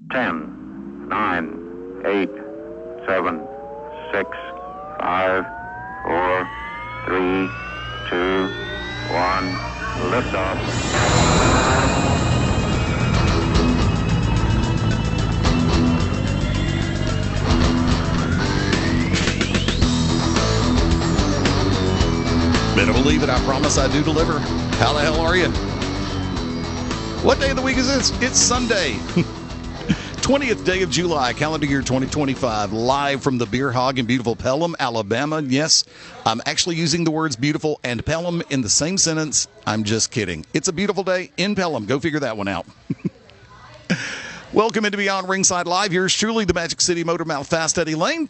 10, 9, 8, 7, 6, 5, 4, 3, 2, 1. Liftoff. Better believe it, I promise I do deliver. How the hell are you? What day of the week is this? It's Sunday. 20th day of July, calendar year 2025, live from the Beer Hog in beautiful Pelham, Alabama. Yes, I'm actually using the words beautiful and Pelham in the same sentence. I'm just kidding. It's a beautiful day in Pelham. Go figure that one out. Welcome into Beyond Ringside Live. Here's truly the Magic City Motor Mouth, Fast Eddie Layne.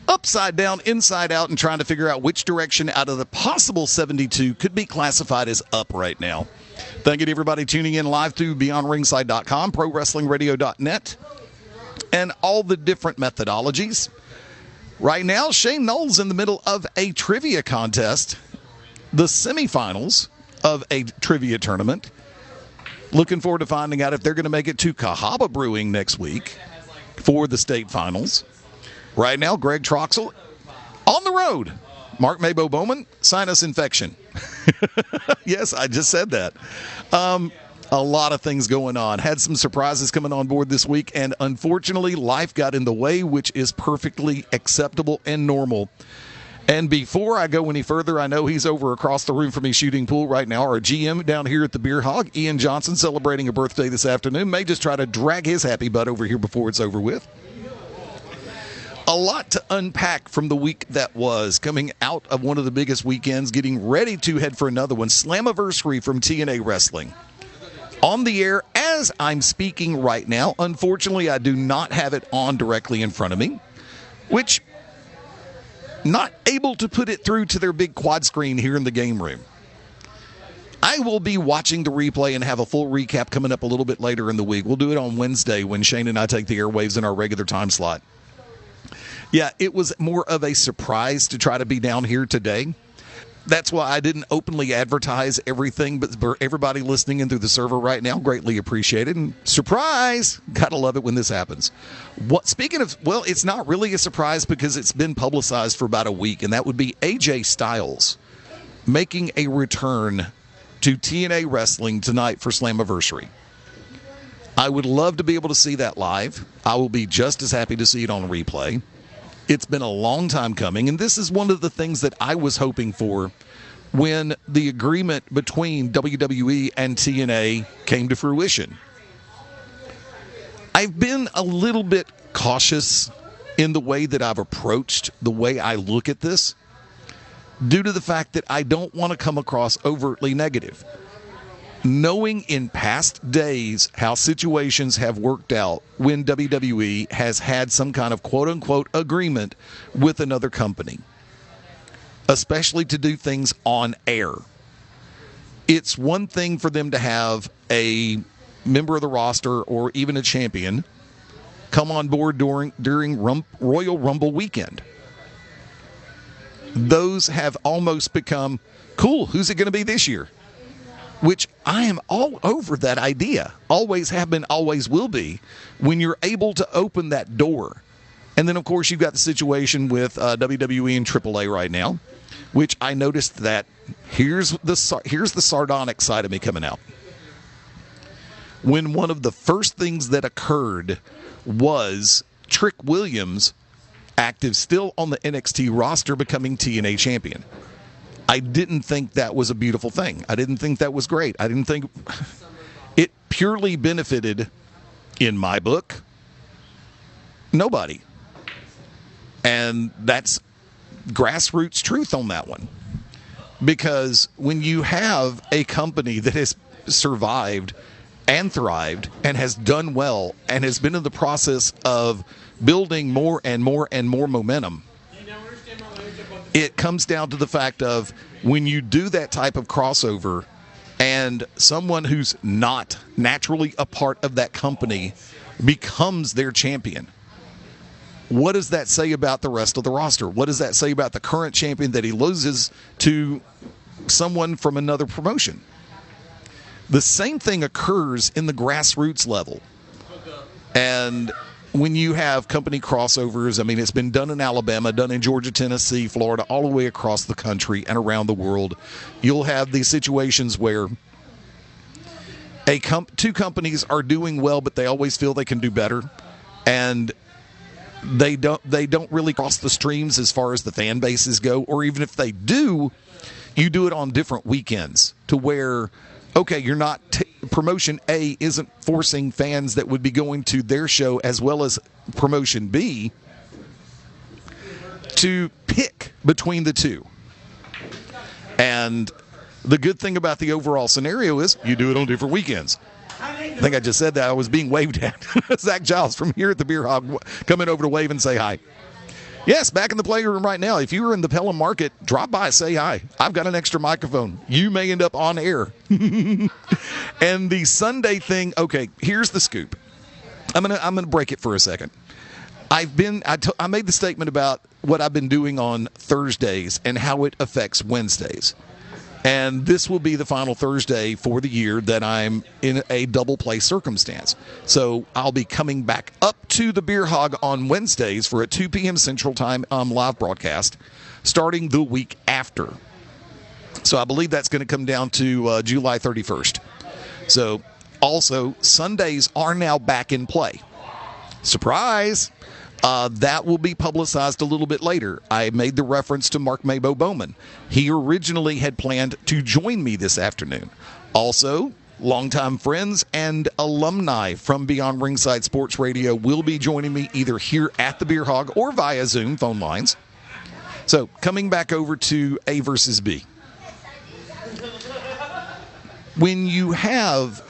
Upside down, inside out, and trying to figure out which direction out of the possible 72 could be classified as up right now. Thank you to everybody tuning in live through BeyondRingside.com, ProWrestlingRadio.net, and all the different methodologies. Right now, Shane Knowles in the middle of a trivia contest, the semifinals of a trivia tournament. Looking forward to finding out if they're going to make it to Cahaba Brewing next week for the state finals. Right now, Greg Troxel on the road. Mark Mabo Bowman, sinus infection. Yes, I just said that. A lot of things going on. Had some surprises coming on board this week, and unfortunately, life got in the way, which is perfectly acceptable and normal. And before I go any further, I know he's over across the room from me shooting pool right now. Our GM down here at the Beer Hog, Ian Johnson, celebrating a birthday this afternoon. May just try to drag his happy butt over here before it's over with. A lot to unpack from the week that was, coming out of one of the biggest weekends, getting ready to head for another one. Slammiversary from TNA Wrestling. On the air as I'm speaking right now. Unfortunately, I do not have it on directly in front of me, which, not able to put it through to their big quad screen here in the game room. I will be watching the replay and have a full recap coming up a little bit later in the week. We'll do it on Wednesday when Shane and I take the airwaves in our regular time slot. Yeah, it was more of a surprise to try to be down here today. That's why I didn't openly advertise everything, but for everybody listening in through the server right now, greatly appreciated. And surprise! Gotta love it when this happens. Speaking of, well, it's not really a surprise because it's been publicized for about a week, and that would be AJ Styles making a return to TNA Wrestling tonight for Slammiversary. I would love to be able to see that live. I will be just as happy to see it on replay. It's been a long time coming, and this is one of the things that I was hoping for when the agreement between WWE and TNA came to fruition. I've been a little bit cautious in the way that I've approached the way I look at this, due to the fact that I don't want to come across overtly negative. Knowing in past days how situations have worked out when WWE has had some kind of quote-unquote agreement with another company, especially to do things on air. It's one thing for them to have a member of the roster or even a champion come on board during Royal Rumble weekend. Those have almost become, cool, who's it going to be this year? Which I am all over that idea. Always have been, always will be, when you're able to open that door. And then, of course, you've got the situation with WWE and AAA right now, which I noticed that here's the sardonic side of me coming out. When one of the first things that occurred was Trick Williams, active still on the NXT roster, becoming TNA champion. I didn't think that was a beautiful thing. I didn't think that was great. I didn't think it purely benefited, in my book, nobody. And that's grassroots truth on that one. Because when you have a company that has survived and thrived and has done well and has been in the process of building more and more and more momentum, it comes down to the fact of when you do that type of crossover and someone who's not naturally a part of that company becomes their champion, what does that say about the rest of the roster? What does that say about the current champion that he loses to someone from another promotion? The same thing occurs in the grassroots level. And when you have company crossovers, I mean, it's been done in Alabama, done in Georgia, Tennessee, Florida, all the way across the country and around the world. You'll have these situations where two companies are doing well, but they always feel they can do better. And they don't really cross the streams as far as the fan bases go, or even if they do, you do it on different weekends to where, okay, you're not promotion A isn't forcing fans that would be going to their show as well as promotion B to pick between the two. And the good thing about the overall scenario is you do it on different weekends. I think I just said that. I was being waved at. Zach Giles from here at the Beer Hog coming over to wave and say hi. Yes, back in the playroom right now. If you were in the Pelham Market, drop by, say hi. I've got an extra microphone. You may end up on air. And the Sunday thing, okay, here's the scoop. I'm gonna break it for a second. I made the statement about what I've been doing on Thursdays and how it affects Wednesdays. And this will be the final Thursday for the year that I'm in a double play circumstance. So I'll be coming back up to the Beer Hog on Wednesdays for a 2 p.m. Central Time live broadcast starting the week after. So I believe that's going to come down to July 31st. So also, Sundays are now back in play. Surprise! That will be publicized a little bit later. I made the reference to Mark Mabo Bowman. He originally had planned to join me this afternoon. Also, longtime friends and alumni from Beyond Ringside Sports Radio will be joining me either here at the Beer Hog or via Zoom phone lines. So, coming back over to A versus B. When you have,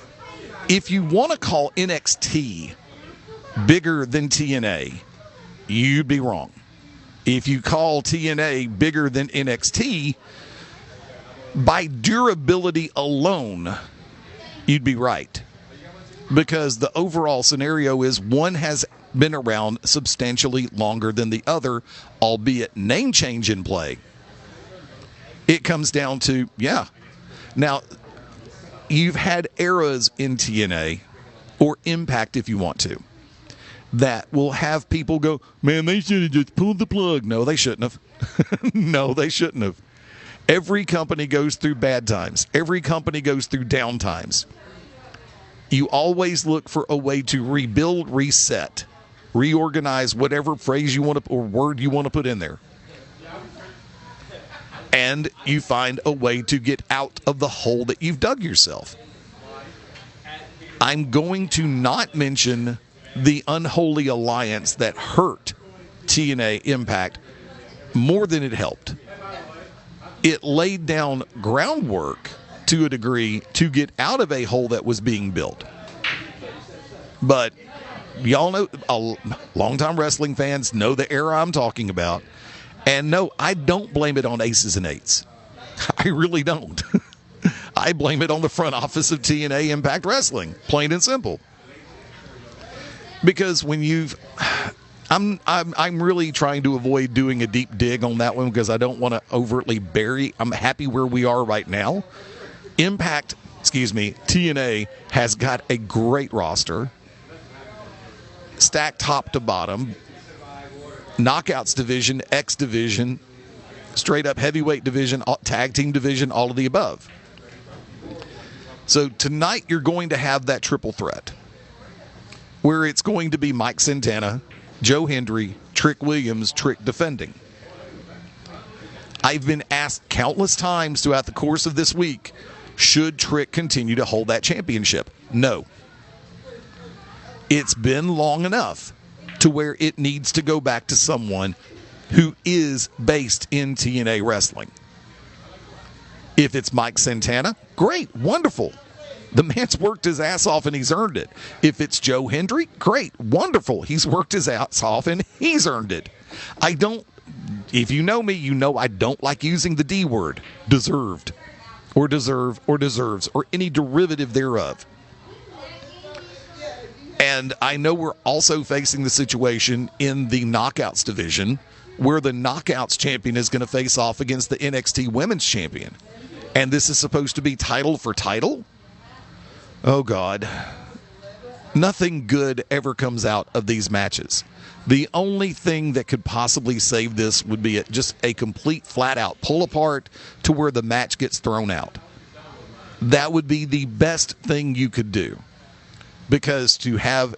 if you want to call NXT bigger than TNA, you'd be wrong. If you call TNA bigger than NXT, by durability alone, you'd be right. Because the overall scenario is one has been around substantially longer than the other, albeit name change in play. It comes down to, yeah. Now, you've had eras in TNA, or Impact if you want to, that will have people go, man, they should have just pulled the plug. No, they shouldn't have. No, they shouldn't have. Every company goes through bad times. Every company goes through down times. You always look for a way to rebuild, reset, reorganize whatever phrase you want to, or word you want to put in there. And you find a way to get out of the hole that you've dug yourself. I'm going to not mention the unholy alliance that hurt TNA Impact more than it helped. It laid down groundwork to a degree to get out of a hole that was being built. But y'all know, longtime wrestling fans know the era I'm talking about. And no, I don't blame it on aces and eights. I really don't. I blame it on the front office of TNA Impact Wrestling, plain and simple. Because when I'm really trying to avoid doing a deep dig on that one because I don't want to overtly bury. I'm happy where we are right now. TNA has got a great roster, stacked top to bottom, knockouts division, X division, straight up heavyweight division, tag team division, all of the above. So tonight you're going to have that triple threat, where it's going to be Mike Santana, Joe Hendry, Trick Williams, Trick defending. I've been asked countless times throughout the course of this week, should Trick continue to hold that championship? No. It's been long enough to where it needs to go back to someone who is based in TNA wrestling. If it's Mike Santana, great, wonderful. The man's worked his ass off and he's earned it. If it's Joe Hendry, great, wonderful. He's worked his ass off and he's earned it. If you know me, you know I don't like using the D word, deserved, or deserve, or deserves, or any derivative thereof. And I know we're also facing the situation in the Knockouts division where the Knockouts champion is going to face off against the NXT Women's Champion. And this is supposed to be title for title? Oh, God. Nothing good ever comes out of these matches. The only thing that could possibly save this would be just a complete flat-out pull apart to where the match gets thrown out. That would be the best thing you could do. Because to have...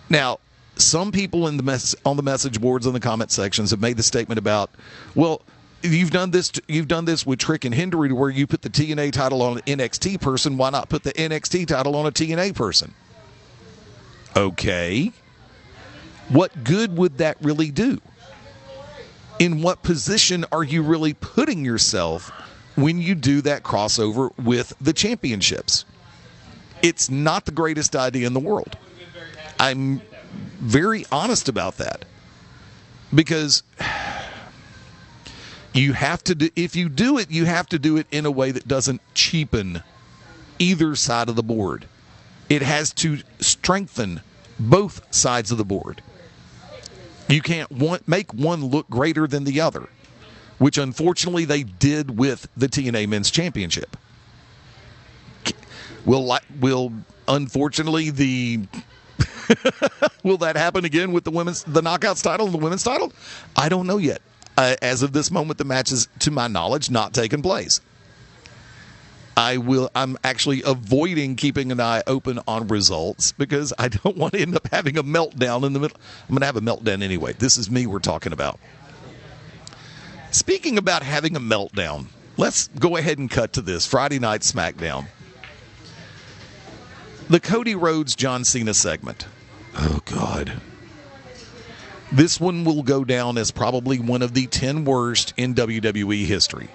Now, some people on the message boards and the comment sections have made the statement about, well, you've done this with Trick and Henry where you put the TNA title on an NXT person. Why not put the NXT title on a TNA person? Okay. What good would that really do? In what position are you really putting yourself when you do that crossover with the championships? It's not the greatest idea in the world. I'm very honest about that. Because you have to do, if you do it, you have to do it in a way that doesn't cheapen either side of the board. It has to strengthen both sides of the board. You can't make one look greater than the other, which unfortunately they did with the TNA Men's Championship. Will unfortunately will that happen again with the Knockouts title and the women's title? I don't know yet. As of this moment, the match is, to my knowledge, not taking place. I'm actually avoiding keeping an eye open on results because I don't want to end up having a meltdown in the middle. I'm going to have a meltdown anyway. This is me we're talking about. Speaking about having a meltdown, let's go ahead and cut to this Friday Night SmackDown. The Cody Rhodes John Cena segment. Oh, God. This one will go down as probably one of the 10 worst in WWE history.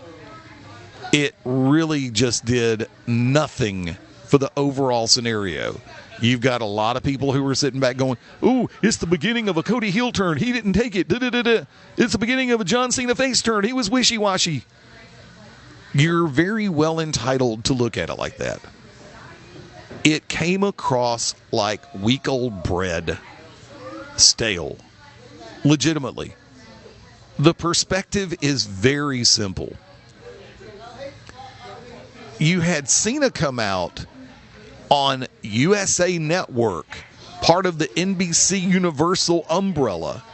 It really just did nothing for the overall scenario. You've got a lot of people who were sitting back going, ooh, it's the beginning of a Cody heel turn. He didn't take it. Da-da-da-da. It's the beginning of a John Cena face turn. He was wishy-washy. You're very well entitled to look at it like that. It came across like week-old bread. Stale. Legitimately. The perspective is very simple. You had Cena come out on USA Network, part of the NBC Universal umbrella,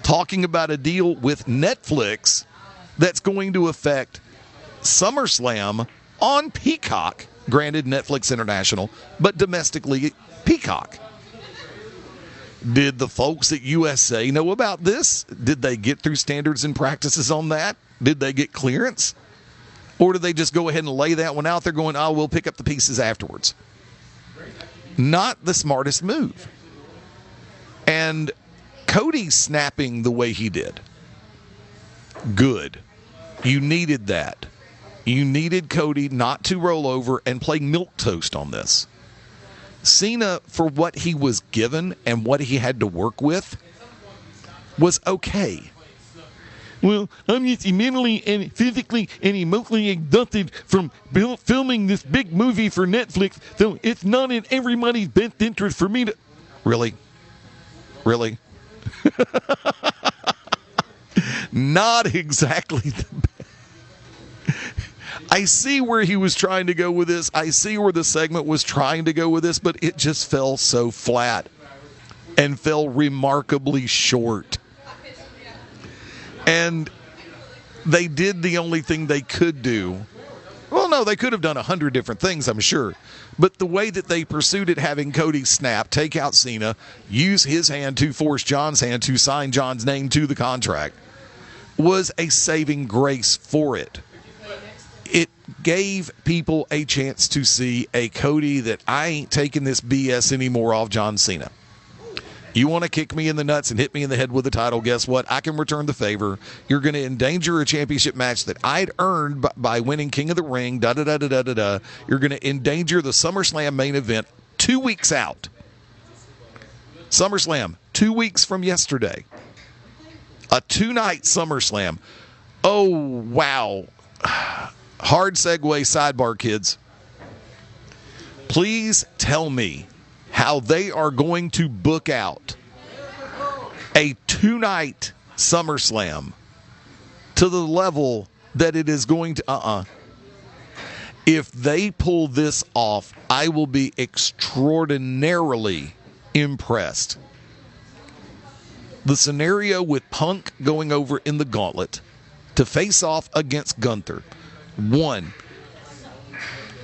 talking about a deal with Netflix that's going to affect SummerSlam on Peacock. Granted, Netflix International, but domestically Peacock. Did the folks at USA know about this? Did they get through standards and practices on that? Did they get clearance? Or did they just go ahead and lay that one out there going, oh, we'll pick up the pieces afterwards? Not the smartest move. And Cody snapping the way he did. Good. You needed that. You needed Cody not to roll over and play milquetoast on this. Cena, for what he was given and what he had to work with, was okay. Well, I'm just mentally and physically and emotionally exhausted from filming this big movie for Netflix, so it's not in everybody's best interest for me to... Really? Really? Not exactly the best. I see where he was trying to go with this. I see where the segment was trying to go with this, but it just fell so flat and fell remarkably short. And they did the only thing they could do. Well, no, they could have done 100 different things, I'm sure. But the way that they pursued it, having Cody snap, take out Cena, use his hand to force John's hand to sign John's name to the contract, was a saving grace for it. It gave people a chance to see a Cody that I ain't taking this BS anymore off John Cena. You want to kick me in the nuts and hit me in the head with the title, guess what? I can return the favor. You're going to endanger a championship match that I'd earned by winning King of the Ring, da-da-da-da-da-da. You're going to endanger the SummerSlam main event 2 weeks out. SummerSlam, 2 weeks from yesterday. A 2-night SummerSlam. Oh, wow. Hard segue sidebar, kids. Please tell me how they are going to book out a 2-night SummerSlam to the level that it is going to... If they pull this off, I will be extraordinarily impressed. The scenario with Punk going over in the gauntlet to face off against Gunther. One,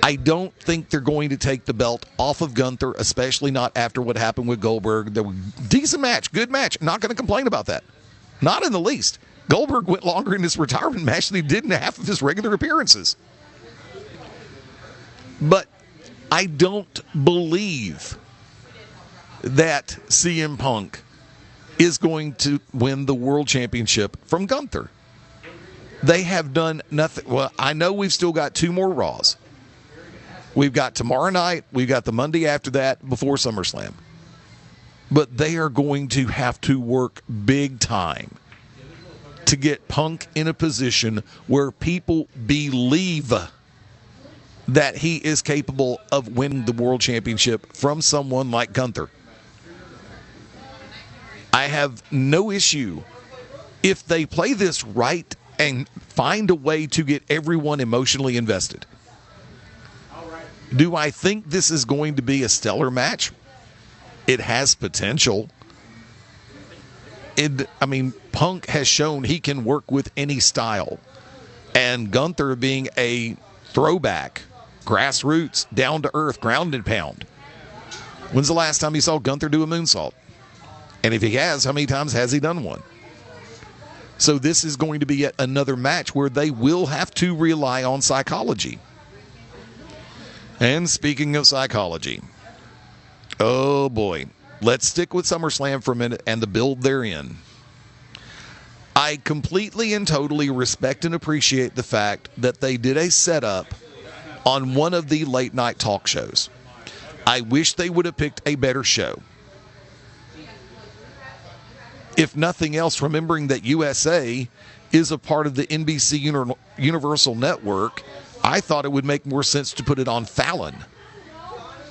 I don't think they're going to take the belt off of Gunther, especially not after what happened with Goldberg. There was a decent match, good match. Not going to complain about that. Not in the least. Goldberg went longer in his retirement match than he did in half of his regular appearances. But I don't believe that CM Punk is going to win the World Championship from Gunther. They have done nothing. Well, I know we've still got 2 more Raws. We've got tomorrow night. We've got the Monday after that before SummerSlam. But they are going to have to work big time to get Punk in a position where people believe that he is capable of winning the World Championship from someone like Gunther. I have no issue if they play this right and find a way to get everyone emotionally invested. Do I think this is going to be a stellar match? It has potential. Punk has shown he can work with any style. And Gunther being a throwback, grassroots, down-to-earth, ground and pound. When's the last time you saw Gunther do a moonsault? And if he has, how many times has he done one? So this is going to be yet another match where they will have to rely on psychology. And speaking of psychology, oh boy, let's stick with SummerSlam for a minute and the build therein. I completely and totally respect and appreciate the fact that they did a setup on one of the late night talk shows. I wish they would have picked a better show. If nothing else, remembering that USA is a part of the NBC Universal Network, I thought it would make more sense to put it on Fallon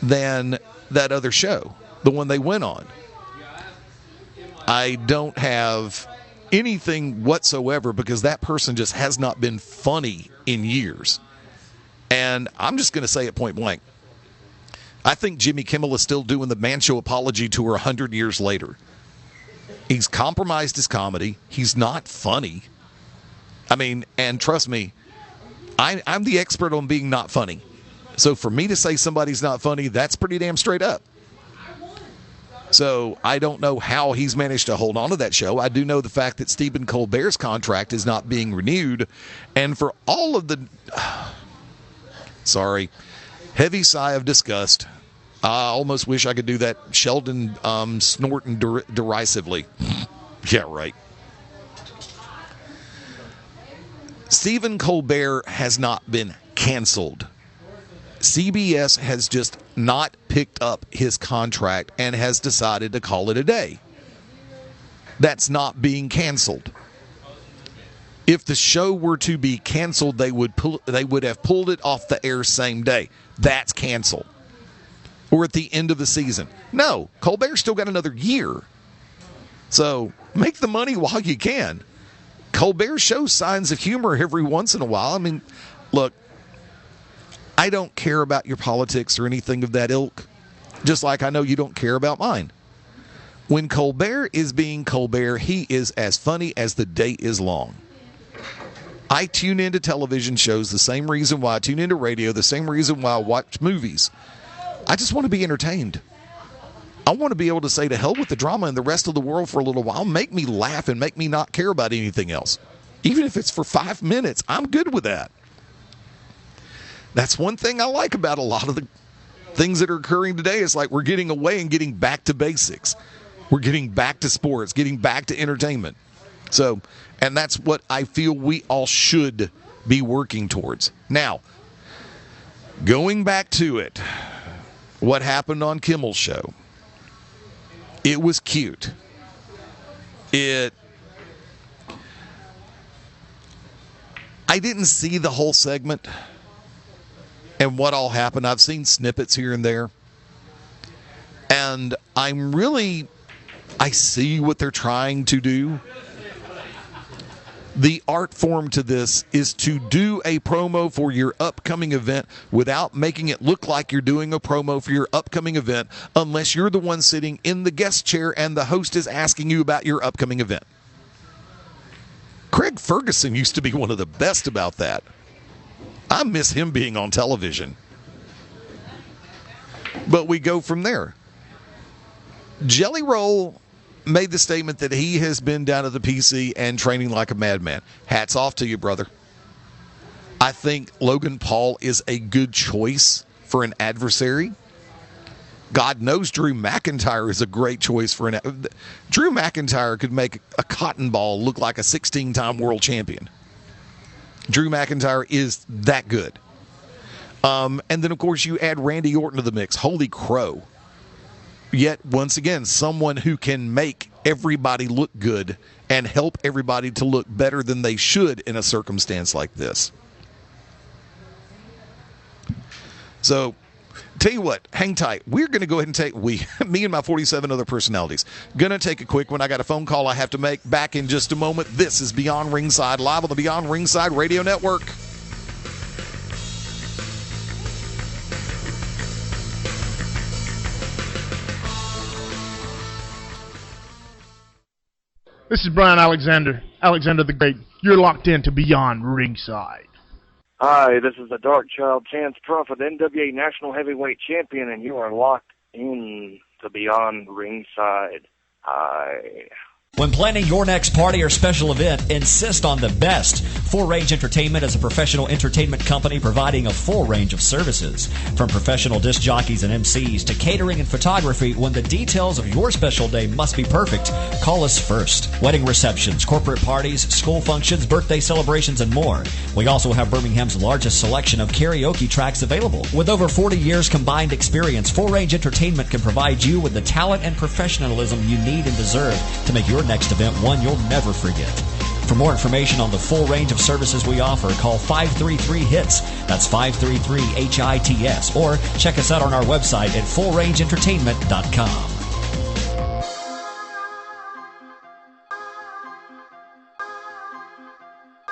than that other show, the one they went on. I don't have anything whatsoever because that person just has not been funny in years. And I'm just going to say it point blank. I think Jimmy Kimmel is still doing the Man Show apology tour 100 years later. He's compromised his comedy. He's not funny. And trust me, I'm the expert on being not funny. So for me to say somebody's not funny, that's pretty damn straight up. So I don't know how he's managed to hold on to that show. I do know the fact that Stephen Colbert's contract is not being renewed. And for all of the... heavy sigh of disgust. I almost wish I could do that. Sheldon snorting derisively. Yeah, right. Stephen Colbert has not been canceled. CBS has just not picked up his contract and has decided to call it a day. That's not being canceled. If the show were to be canceled, they would have pulled it off the air same day. That's canceled. Or at the end of the season. No, Colbert's still got another year. So make the money while you can. Colbert shows signs of humor every once in a while. Look, I don't care about your politics or anything of that ilk, just like I know you don't care about mine. When Colbert is being Colbert, he is as funny as the day is long. I tune into television shows the same reason why I tune into radio, the same reason why I watch movies. I just want to be entertained. I want to be able to say to hell with the drama and the rest of the world for a little while. Make me laugh and make me not care about anything else. Even if it's for 5 minutes, I'm good with that. That's one thing I like about a lot of the things that are occurring today. It's like we're getting away and getting back to basics. We're getting back to sports, getting back to entertainment. So, and that's what I feel we all should be working towards. Now, going back to it, what happened on Kimmel's show? It was cute. I didn't see the whole segment and what all happened. I've seen snippets here and there. And I see what they're trying to do. The art form to this is to do a promo for your upcoming event without making it look like you're doing a promo for your upcoming event, unless you're the one sitting in the guest chair and the host is asking you about your upcoming event. Craig Ferguson used to be one of the best about that. I miss him being on television. But we go from there. Jelly Roll made the statement that he has been down at the PC and training like a madman. Hats off to you, brother. I think Logan Paul is a good choice for an adversary. God knows Drew McIntyre is a great choice for an... Drew McIntyre could make a cotton ball look like a 16-time world champion. Drew McIntyre is that good. And then, of course, you add Randy Orton to the mix. Holy crow. Yet, once again, someone who can make everybody look good and help everybody to look better than they should in a circumstance like this. So, tell you what, hang tight. We're going to go ahead and take, me and my 47 other personalities, going to take a quick one. I got a phone call I have to make. Back in just a moment. This is Beyond Ringside, live on the Beyond Ringside Radio Network. This is Brian Alexander the Great. You're locked into Beyond Ringside. Hi, this is the Dark Child Chance Prophet, NWA National Heavyweight Champion, and you are locked in to Beyond Ringside. Hi. When planning your next party or special event, insist on the best. Full Range Entertainment is a professional entertainment company providing a full range of services. From professional disc jockeys and MCs to catering and photography, when the details of your special day must be perfect, call us first. Wedding receptions, corporate parties, school functions, birthday celebrations, and more. We also have Birmingham's largest selection of karaoke tracks available. With over 40 years combined experience, Full Range Entertainment can provide you with the talent and professionalism you need and deserve to make your next event one you'll never forget. For more information on the full range of services we offer, call 533-HITS. That's 533-HITS. Or check us out on our website at fullrangeentertainment.com.